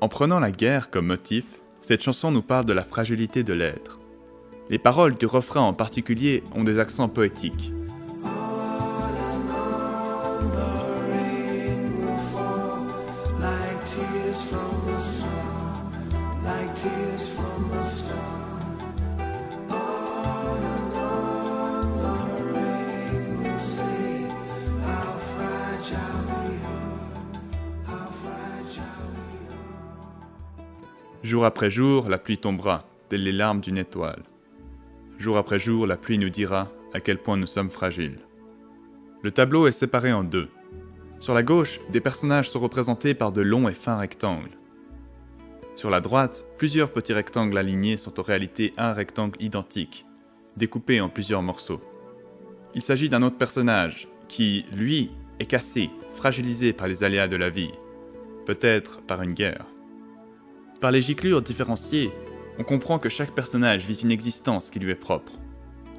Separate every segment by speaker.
Speaker 1: En prenant la guerre comme motif, cette chanson nous parle de la fragilité de l'être. Les paroles du refrain en particulier ont des accents poétiques. Jour après jour, la pluie tombera, telles les larmes d'une étoile. Jour après jour, la pluie nous dira à quel point nous sommes fragiles. Le tableau est séparé en deux. Sur la gauche, des personnages sont représentés par de longs et fins rectangles. Sur la droite, plusieurs petits rectangles alignés sont en réalité un rectangle identique, découpé en plusieurs morceaux. Il s'agit d'un autre personnage qui, lui, est cassé, fragilisé par les aléas de la vie, peut-être par une guerre. Par les giclures différenciées, on comprend que chaque personnage vit une existence qui lui est propre.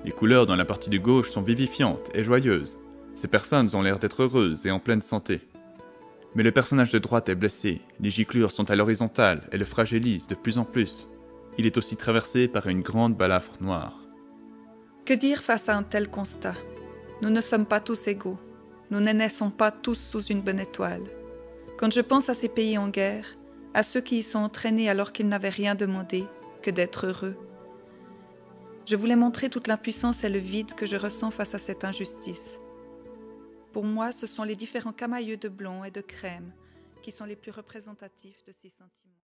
Speaker 1: Les couleurs dans la partie de gauche sont vivifiantes et joyeuses. Ces personnes ont l'air d'être heureuses et en pleine santé. Mais le personnage de droite est blessé, les giclures sont à l'horizontale et le fragilisent de plus en plus. Il est aussi traversé par une grande balafre noire.
Speaker 2: Que dire face à un tel constat? Nous ne sommes pas tous égaux. Nous ne naissons pas tous sous une bonne étoile. Quand je pense à ces pays en guerre, à ceux qui y sont entraînés alors qu'ils n'avaient rien demandé que d'être heureux, je voulais montrer toute l'impuissance et le vide que je ressens face à cette injustice. Pour moi, ce sont les différents camailleux de blond et de crème qui sont les plus représentatifs de ces sentiments.